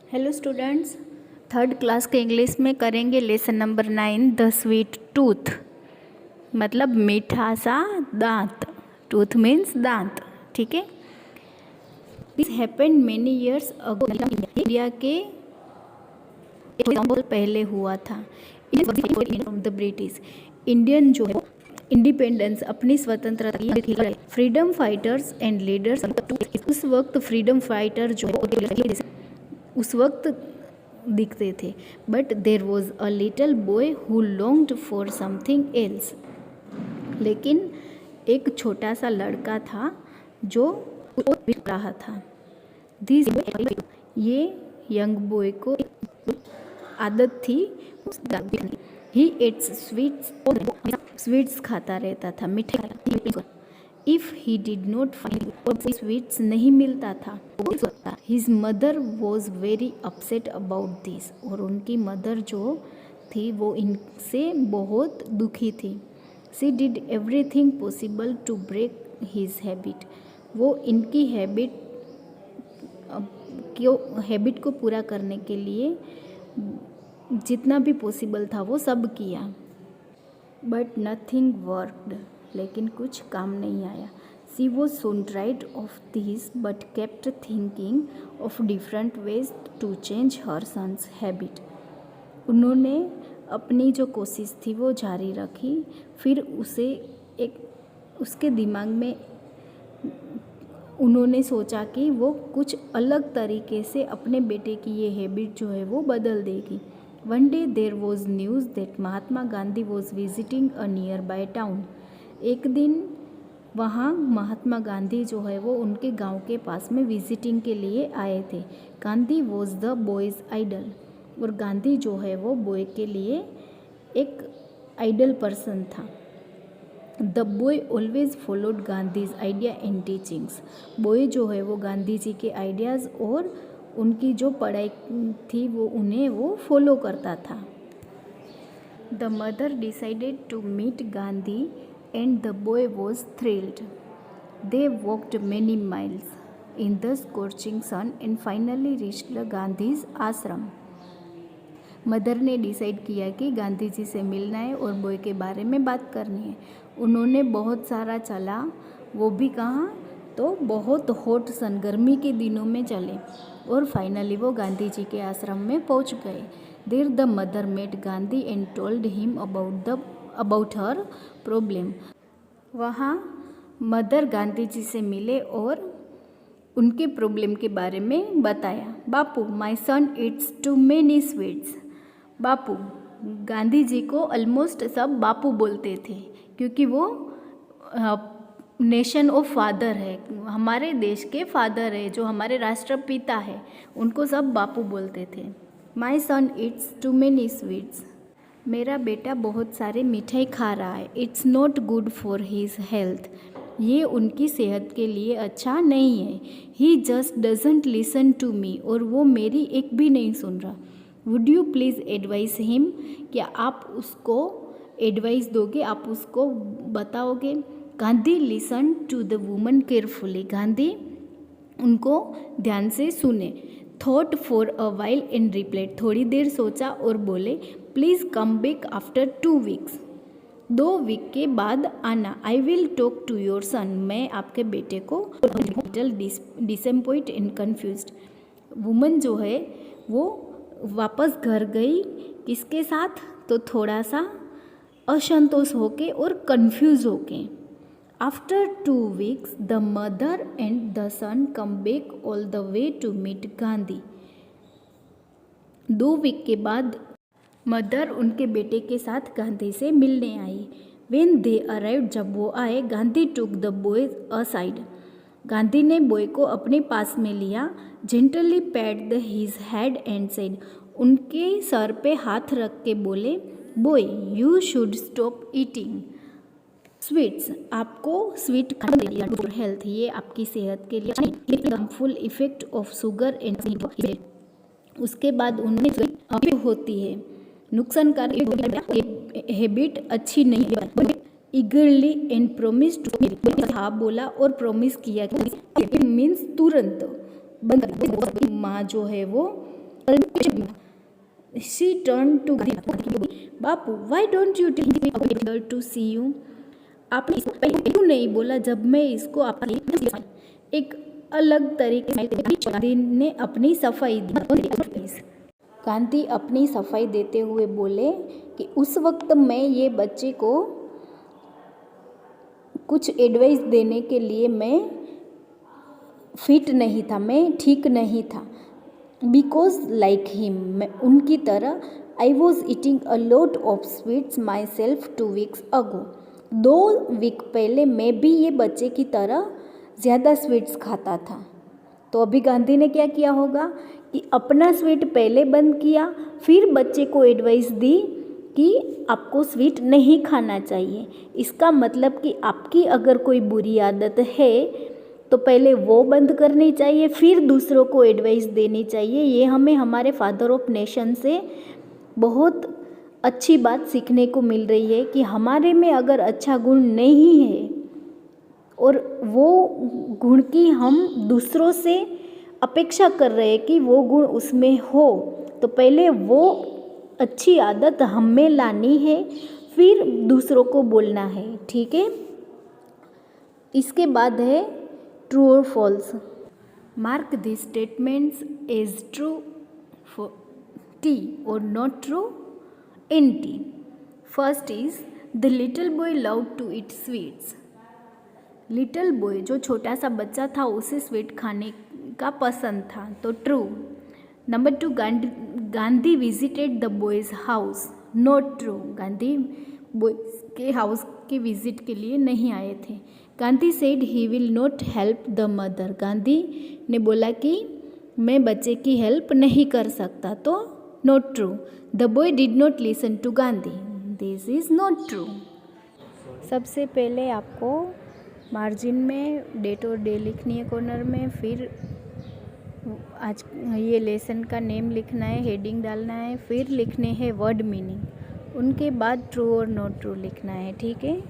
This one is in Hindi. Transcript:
हेलो स्टूडेंट्स, थर्ड क्लास के इंग्लिश में करेंगे lesson number 9 the sweet tooth. मतलब मीठा सा दांत। टूथ मीन्स दांत। ठीक है। This happened many years ago. India के पहले हुआ था फ्रॉम द ब्रिटिश। इंडियन जो है इंडिपेंडेंस अपनी स्वतंत्रता फ्रीडम फाइटर्स एंड लीडर्स। उस वक्त फ्रीडम फाइटर जो है उस वक्त दिखते थे। But there was a little boy who longed for something else. लेकिन एक छोटा सा लड़का था जो रहा था। दिस ये यंग बॉय को आदत थी ही एट्स स्वीट्स खाता रहता था, मिठाई। If he did not find sweets नहीं मिलता था, his mother was very upset about this. और उनकी मदर जो थी वो इनसे बहुत दुखी थी। She did everything possible to break his habit. वो इनकी हैबिट को पूरा करने के लिए जितना भी पॉसिबल था वो सब किया। But nothing worked. लेकिन कुछ काम नहीं आया। She was soon tried of this but kept thinking of different ways to change her son's habit. उन्होंने अपनी जो कोशिश थी वो जारी रखी। फिर उसके दिमाग में उन्होंने सोचा कि वो कुछ अलग तरीके से अपने बेटे की ये हैबिट जो है वो बदल देगी। One day there was news that Mahatma Gandhi was visiting a near by town. एक दिन वहाँ महात्मा गांधी जो है वो उनके गांव के पास में विजिटिंग के लिए आए थे। Gandhi was the boy's idol. और गांधी जो है वो बॉय के लिए एक आइडल पर्सन था। The boy always followed Gandhi's idea and teachings. Boy जो है वो गांधी जी के आइडियाज़ और उनकी जो पढ़ाई थी वो फॉलो करता था। The mother decided to meet Gandhi and the boy was thrilled. They walked many miles in the scorching sun and finally reached Gandhi's ashram. Mother ने डिसाइड किया कि गांधी जी से मिलना है और बॉय के बारे में बात करनी है। उन्होंने बहुत सारा चला, वो भी कहाँ तो बहुत हॉट सन गर्मी के दिनों में चले और फाइनली वो गांधी जी के आश्रम में पहुंच गए। There the mother met Gandhi and told him about her problem. वहाँ मदर गांधी जी से मिले और उनके प्रॉब्लम के बारे में बताया। Bapu my son it's too many sweets. Bapu, Gandhi ji को ऑलमोस्ट सब बापू बोलते थे क्योंकि वो नेशन ऑफ फादर है, हमारे देश के फादर है, जो हमारे राष्ट्रपिता है, उनको सब बापू बोलते थे। My son it's too many sweets. मेरा बेटा बहुत सारे मिठाई खा रहा है। It's not good for his health. ये उनकी सेहत के लिए अच्छा नहीं है। He just doesn't listen to me. और वो मेरी एक भी नहीं सुन रहा। Would you please advise him. क्या आप उसको एडवाइस दोगे, आप उसको बताओगे। Gandhi listen to the woman carefully. Gandhi उनको ध्यान से सुने। Thought for a while and replied. थोड़ी देर सोचा और बोले please come back after 2 weeks. 2 week के बाद आना। I will talk to your son. मैं आपके बेटे को डिसअपॉइंट एंड कन्फ्यूज्ड। वुमन जो है वो वापस घर गई, किसके साथ तो थोड़ा सा असंतोष होके और कंफ्यूज होके। After 2 weeks the mother and the son come back all the way to meet Gandhi. 2 week के बाद मदर उनके बेटे के साथ गांधी से मिलने आई। वेन दे अराइव्ड, जब वो आए, Gandhi took the boy aside. Gandhi ने बॉय को अपने पास में लिया। Gently PAT the his head and said. उनके सर पे हाथ रख के बोले boy you should stop eating sweets. आपको स्वीट खाना फॉर हेल्थ, ये आपकी सेहत के लिए harmful effect of sugar and. उसके बाद उन्हें होती है नुकसानकारक हैबिट, अच्छी नहीं है। Eagerly and promise to. हाँ बोला और प्रॉमिस किया मीन्स तुरंत बंद। माँ जो है वो she turn to Bapu, why don't you tell me to see you. आपने इसको पहले क्यों नहीं बोला जब मैं इसको आपके एक अलग तरीके से गांधी ने अपनी सफाई दी। गांधी अपनी सफाई देते हुए बोले कि उस वक्त मैं ये बच्चे को कुछ एडवाइस देने के लिए मैं फिट नहीं था, मैं ठीक नहीं था। बिकॉज लाइक हिम, मैं उनकी तरह I was eating a lot of sweets myself 2 weeks ago. 2 week पहले मैं भी ये बच्चे की तरह ज़्यादा स्वीट्स खाता था। तो अभी गांधी ने क्या किया होगा कि अपना स्वीट पहले बंद किया, फिर बच्चे को एडवाइस दी कि आपको स्वीट नहीं खाना चाहिए। इसका मतलब कि आपकी अगर कोई बुरी आदत है तो पहले वो बंद करनी चाहिए, फिर दूसरों को एडवाइस देनी चाहिए। ये हमें हमारे फादर ऑफ नेशन से बहुत अच्छी बात सीखने को मिल रही है कि हमारे में अगर अच्छा गुण नहीं है और वो गुण की हम दूसरों से अपेक्षा कर रहे हैं कि वो गुण उसमें हो, तो पहले वो अच्छी आदत हमें लानी है, फिर दूसरों को बोलना है। ठीक है। इसके बाद है ट्रू और false. Mark this statements as true for T और not true in T. First is the little boy loved to eat sweets. Little boy जो छोटा सा बच्चा था उसे स्वीट खाने का पसंद था, तो true. Number 2, Gandhi visited the boys house, not true. Gandhi boys के हाउस के विजिट के लिए नहीं आए थे। Gandhi said he will not help the mother. Gandhi ने बोला कि मैं बच्चे की हेल्प नहीं कर सकता, तो not true. The boy did not listen to Gandhi, this is not true. सबसे पहले आपको मार्जिन में डेट और डे लिखनी है कॉर्नर में, फिर आज ये लेसन का नेम लिखना है, हेडिंग डालना है, फिर लिखने हैं वर्ड मीनिंग, उनके बाद ट्रू और नॉट ट्रू लिखना है। ठीक है।